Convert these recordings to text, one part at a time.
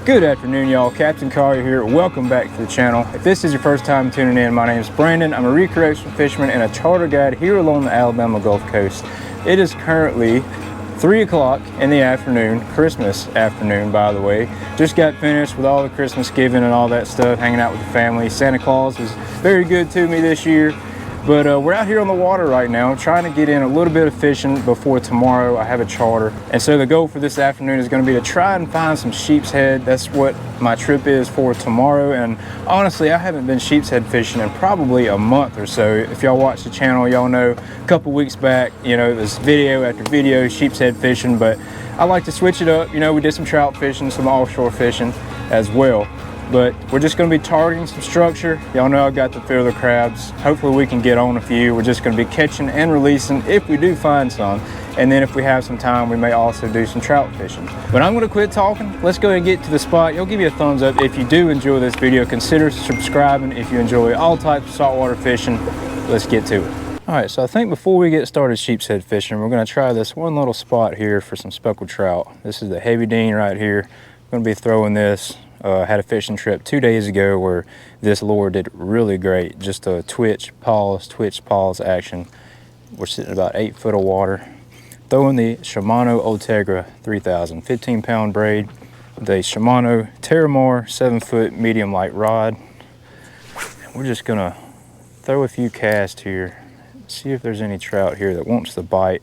Good afternoon, y'all. Capt.Collier here. Welcome back to the channel. If this is your first time tuning in, my name is Brandon. I'm a recreational fisherman and a charter guide here along the Alabama Gulf Coast. It is currently 3 o'clock in the afternoon, Christmas afternoon, by the way. Just got finished with all the Christmas giving and all that stuff, hanging out with the family. Santa Claus was very good to me this year. But we're out here on the water right now, trying to get in a little bit of fishing before tomorrow. I have a charter. And so the goal for this afternoon is going to be to try and find some sheepshead. That's what my trip is for tomorrow. And honestly, I haven't been sheepshead fishing in probably a month or so. If y'all watch the channel, y'all know a couple weeks back, you know, it was video after video, sheepshead fishing. But I like to switch it up. You know, we did some trout fishing, some offshore fishing as well. But we're just going to be targeting some structure. Y'all know I've got the feather crabs. Hopefully we can get on a few. We're just going to be catching and releasing if we do find some. And then if we have some time, we may also do some trout fishing. But I'm going to quit talking. Let's go and get to the spot. You'll give me a thumbs up if you do enjoy this video. Consider subscribing if you enjoy all types of saltwater fishing. Let's get to it. All right, so I think before we get started sheepshead fishing, we're going to try this one little spot here for some speckled trout. This is the Heavy Dine right here. I'm going to be throwing this. I had a fishing trip 2 days ago where this lure did really great. Just a twitch, pause action. We're sitting about 8 foot of water. Throwing the Shimano Ultegra 3000, 15-pound braid. The Shimano Terramar 7-foot medium light rod. We're just gonna throw a few casts here. See if there's any trout here that wants to bite.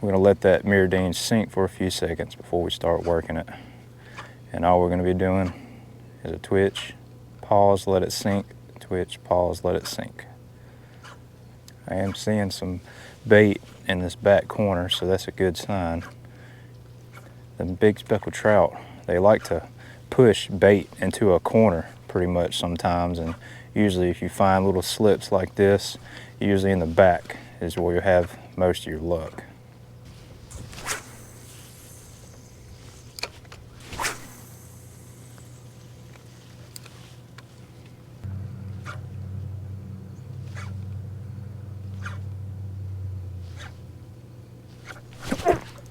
We're gonna let that Mirror Dine sink for a few seconds before we start working it. And all we're going to be doing is a twitch, pause, let it sink, twitch, pause, let it sink. I am seeing some bait in this back corner, so that's a good sign. The big speckled trout, they like to push bait into a corner pretty much sometimes, and usually if you find little slips like this, usually in the back is where you have most of your luck.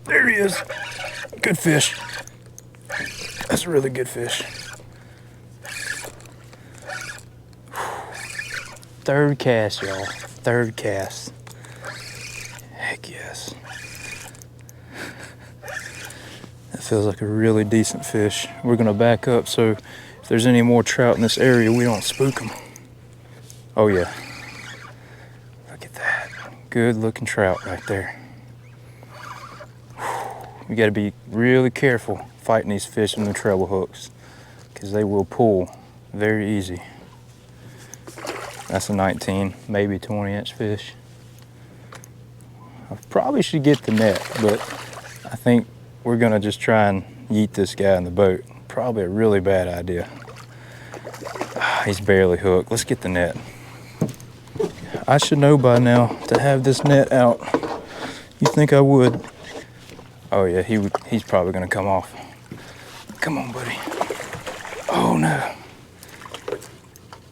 There he is. Good fish. That's a really good fish. Third cast, y'all. Third cast. Heck yes. That feels like a really decent fish. We're gonna back up so if there's any more trout in this area, we don't spook them. Oh yeah. Look at that. Good looking trout right there. You got to be really careful fighting these fish in the treble hooks because they will pull very easy. That's a 19, maybe 20-inch fish. I probably should get the net, but I think we're going to just try and yeet this guy in the boat. Probably a really bad idea. He's barely hooked. Let's get the net. I should know by now to have this net out. You think I would? Oh yeah, he's probably gonna come off. Come on, buddy. Oh no.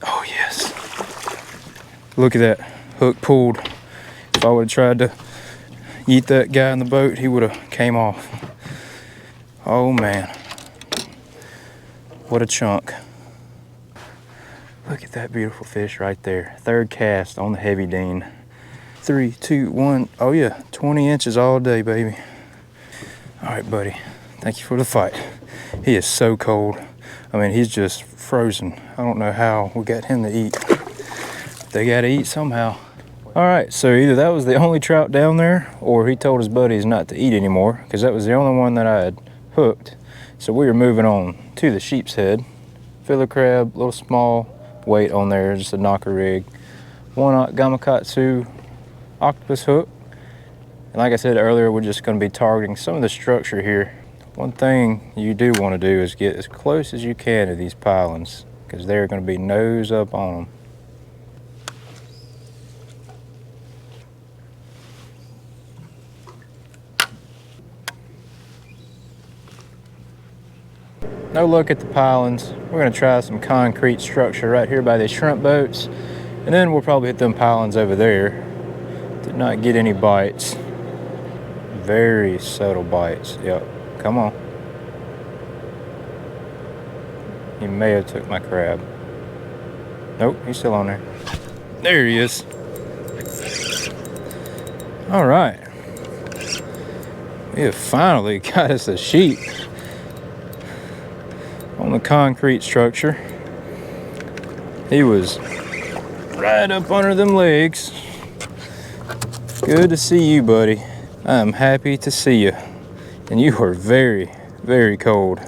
Oh yes. Look at that, hook pulled. If I would've tried to yeet that guy in the boat, he would've came off. Oh man. What a chunk. Look at that beautiful fish right there. Third cast on the Heavy Dine. 3, 2, 1. Oh yeah, 20 inches all day, baby. All right, buddy, thank you for the fight. He is so cold. I mean, he's just frozen. I don't know how we got him to eat. They got to eat somehow. All right, so either that was the only trout down there or he told his buddies not to eat anymore because that was the only one that I had hooked. So we were moving on to the sheepshead. Feather crab, little small weight on there, just a knocker rig. 1/0 Gamakatsu octopus hook. And like I said earlier, we're just going to be targeting some of the structure here. One thing you do want to do is get as close as you can to these pilings because they're going to be nose up on them. No luck at the pilings. We're going to try some concrete structure right here by these shrimp boats. And then we'll probably hit them pilings over there. Did not get any bites. Very subtle bites. Yep. Come on. He may have took my crab. Nope, he's still on there. There he is. All right. We have finally got us a sheep on the concrete structure. He was right up under them legs. Good to see you, buddy. I'm happy to see you. And you are very, very cold.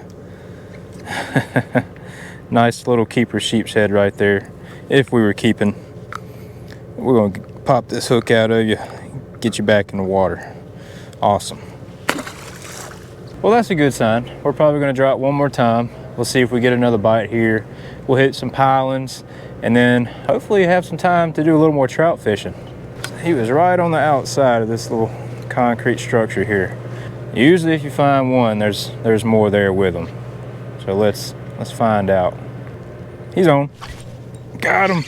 Nice little keeper sheepshead right there. If we were keeping, we're gonna pop this hook out of you, get you back in the water. Awesome. Well, that's a good sign. We're probably gonna drop one more time. We'll see if we get another bite here. We'll hit some pilings and then hopefully have some time to do a little more trout fishing. He was right on the outside of this little concrete structure here. Usually if you find one, there's more there with them. So let's find out. He's on. Got him.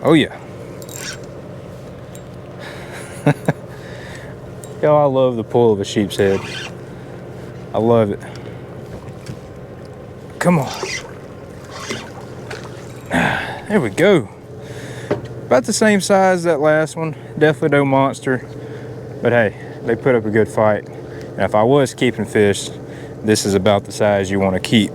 Oh yeah. Yo, I love the pull of a sheepshead. I love it. Come on. There we go. About the same size as that last one. Definitely no monster. But hey, they put up a good fight. And if I was keeping fish, this is about the size you want to keep.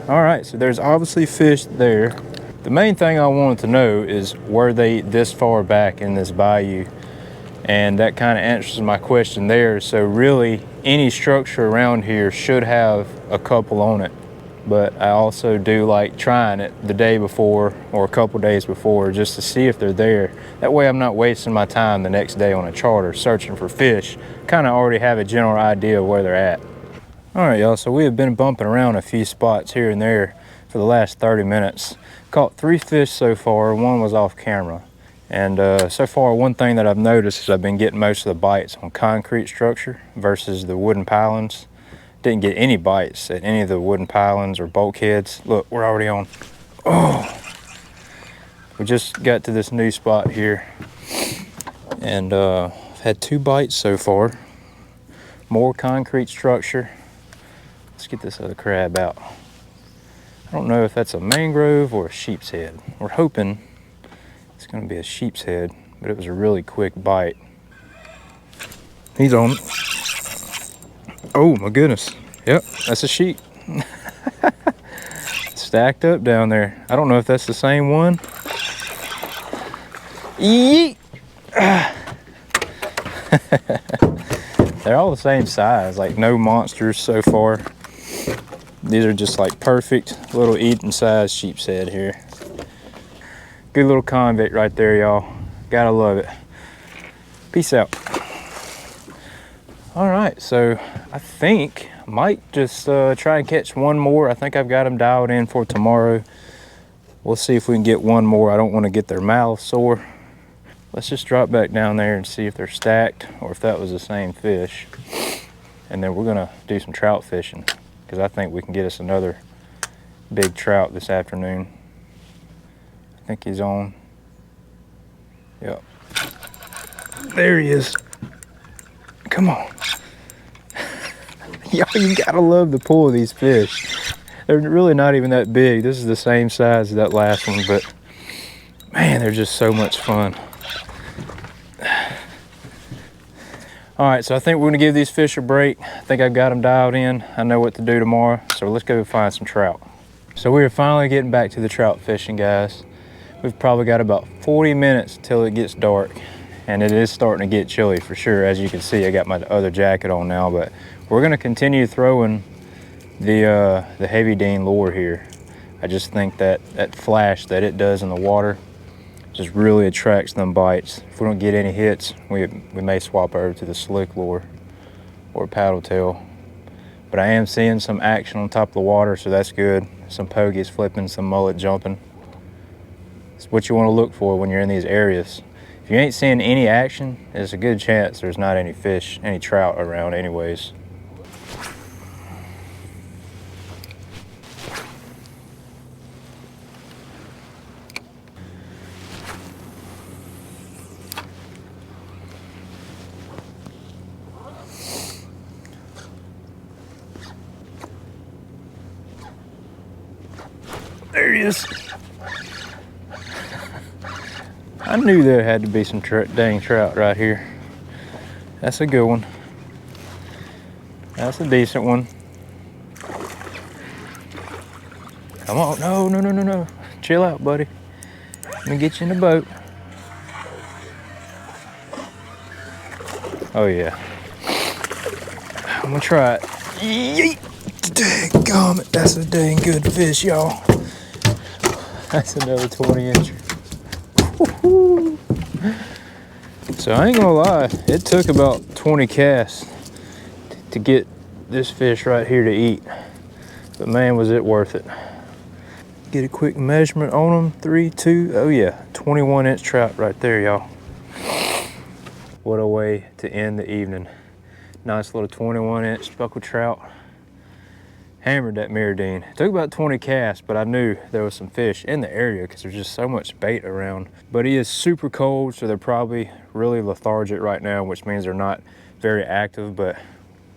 All right, so there's obviously fish there. The main thing I wanted to know is, were they this far back in this bayou? And that kind of answers my question there. So really, any structure around here should have a couple on it. But I also do like trying it the day before or a couple days before just to see if they're there. That way I'm not wasting my time the next day on a charter searching for fish. Kind of already have a general idea of where they're at. All right, y'all, so we have been bumping around a few spots here and there for the last 30 minutes. Caught 3 fish so far, one was off camera. And so far, one thing that I've noticed is I've been getting most of the bites on concrete structure versus the wooden pilings. Didn't get any bites at any of the wooden pilings or bulkheads. Look, we're already on. Oh, we just got to this new spot here. And I've had 2 bites so far. More concrete structure. Let's get this other crab out. I don't know if that's a mangrove or a sheepshead. We're hoping it's gonna be a sheepshead, but it was a really quick bite. He's on. Oh my goodness. Yep, that's a sheep. Stacked up down there. I don't know if that's the same one. Yeet! They're all the same size, like no monsters so far. These are just like perfect little eating size sheepshead here. Good little convict right there, y'all. Gotta love it. Peace out. All right, so I think I might just try and catch one more. I think I've got them dialed in for tomorrow. We'll see if we can get one more. I don't want to get their mouths sore. Let's just drop back down there and see if they're stacked or if that was the same fish. And then we're gonna do some trout fishing because I think we can get us another big trout this afternoon. I think he's on. Yep. There he is. Come on. Y'all, you gotta love the pull of these fish. They're really not even that big. This is the same size as that last one, but man, they're just so much fun. All right, so I think we're gonna give these fish a break. I think I've got them dialed in. I know what to do tomorrow, so let's go find some trout. So we are finally getting back to the trout fishing, guys. We've probably got about 40 minutes till it gets dark, and it is starting to get chilly for sure. As you can see, I got my other jacket on now, but we're gonna continue throwing the Heavy Dine lure here. I just think that flash that it does in the water just really attracts them bites. If we don't get any hits, we may swap over to the slick lure or paddle tail. But I am seeing some action on top of the water, so that's good. Some pogies flipping, some mullet jumping. It's what you want to look for when you're in these areas. If you ain't seeing any action, there's a good chance there's not any fish, any trout around anyways. there he is. I knew there had to be some dang trout right here. That's a good one. That's a decent one. Come on, no, no, no, no, no. Chill out, buddy. Let me get you in the boat. Oh yeah. I'm gonna try it. Yeet! Dadgummit, that's a dang good fish, y'all. That's another 20-incher. So I ain't gonna lie, it took about 20 casts to get this fish right here to eat. But man, was it worth it. Get a quick measurement on them. 3, 2, oh yeah, 21-inch trout right there, y'all. What a way to end the evening. Nice little 21-inch speckled trout. Hammered that Mirrolure. It took about 20 casts, but I knew there was some fish in the area because there's just so much bait around. But he is super cold, so they're probably really lethargic right now, which means they're not very active, but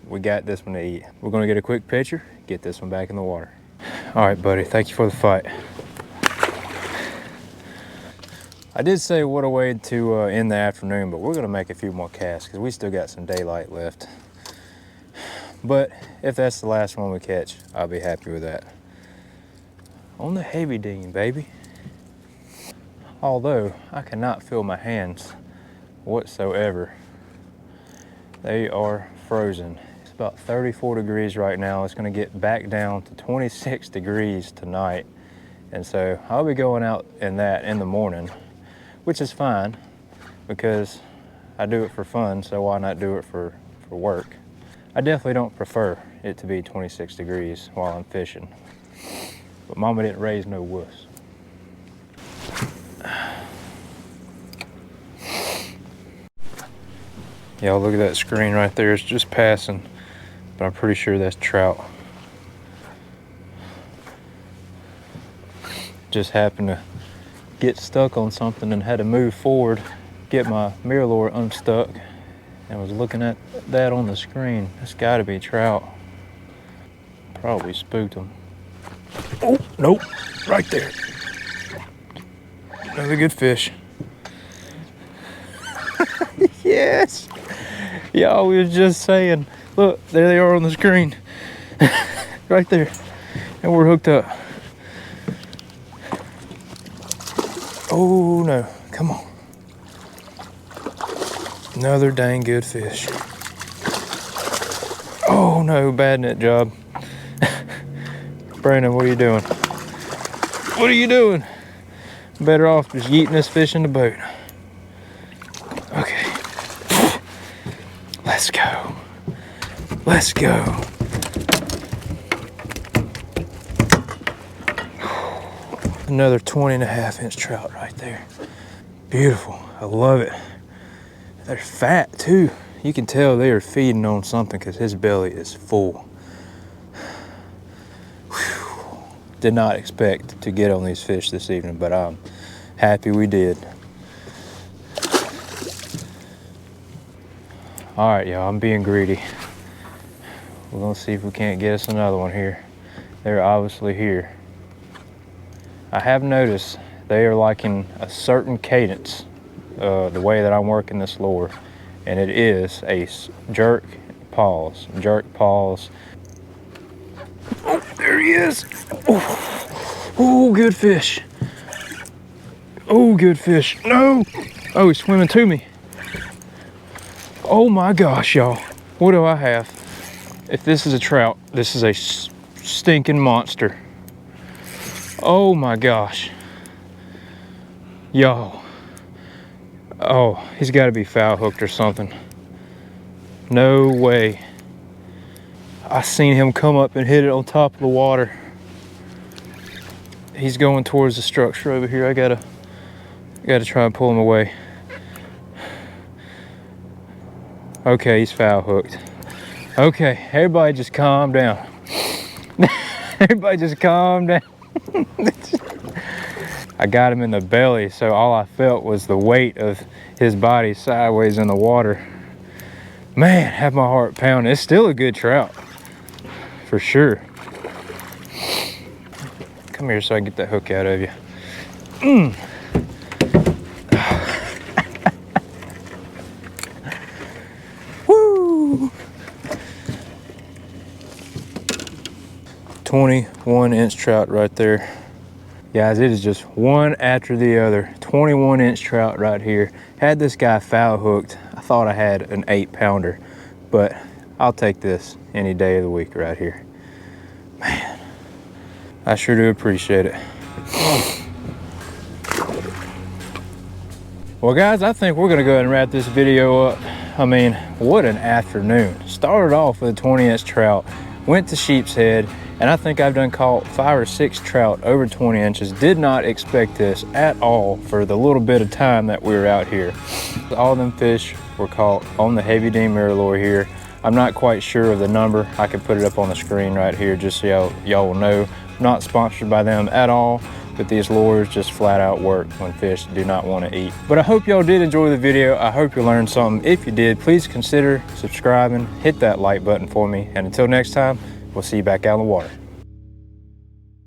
we got this one to eat. We're gonna get a quick picture, get this one back in the water. All right, buddy, thank you for the fight. I did say what a way to end the afternoon, but we're gonna make a few more casts because we still got some daylight left. But if that's the last one we catch, I'll be happy with that. On the Heavy Dine, baby. Although I cannot feel my hands whatsoever. They are frozen. It's about 34 degrees right now. It's gonna get back down to 26 degrees tonight. And so I'll be going out in that in the morning, which is fine because I do it for fun, so why not do it for work? I definitely don't prefer it to be 26 degrees while I'm fishing. But mama didn't raise no wuss. Y'all look at that screen right there. It's just passing, but I'm pretty sure that's trout. Just happened to get stuck on something and had to move forward, get my Mirrolure unstuck, and was looking at that on the screen. That's gotta be trout. Probably spooked them. Oh, nope, right there. Another good fish. Yes. Y'all, we was just saying, look, there they are on the screen. Right there. And we're hooked up. Oh no, come on. Another dang good fish. Oh no, bad net job. Brandon, what are you doing? What are you doing? Better off just yeeting this fish in the boat. Okay. Let's go. Let's go. Another 20.5-inch trout right there. Beautiful, I love it. They're fat too. You can tell they are feeding on something because his belly is full. Whew. Did not expect to get on these fish this evening, but I'm happy we did. All right, y'all, I'm being greedy. We're gonna see if we can't get us another one here. They're obviously here. I have noticed they are liking a certain cadence, the way that I'm working this lure, and it is a jerk, pause, jerk, pause. Oh, there he is. Oh, good fish. Oh, good fish. No. Oh, he's swimming to me. Oh my gosh, y'all. What do I have? If this is a trout, this is a stinking monster. Oh my gosh. Y'all. Oh, he's got to be foul hooked or something. No way. I seen him come up and hit it on top of the water. He's going towards the structure over here. I gotta try and pull him away. Okay, he's foul hooked. Okay, everybody just calm down. Everybody just calm down. I got him in the belly, so all I felt was the weight of his body sideways in the water. Man, have my heart pounding. It's still a good trout, for sure. come here so I can get that hook out of you. Woo! 21-inch trout right there. Guys, it is just one after the other. 21-inch trout right here. Had this guy foul hooked, I thought I had an 8-pounder, but I'll take this any day of the week right here. Man, I sure do appreciate it. Well guys, I think we're gonna go ahead and wrap this video up. I mean, what an afternoon. Started off with a 20-inch trout, went to sheepshead, and I think I've done caught 5 or 6 trout over 20 inches. Did not expect this at all for the little bit of time that we were out here. All them fish were caught on the Heavy Dine Mirrolure here. I'm not quite sure of the number. I can put it up on the screen right here just so y'all will know. Not sponsored by them at all, but these lures just flat out work when fish do not want to eat. But I hope y'all did enjoy the video. I hope you learned something. If you did, please consider subscribing, hit that like button for me, and until next time, we'll see you back out in the water.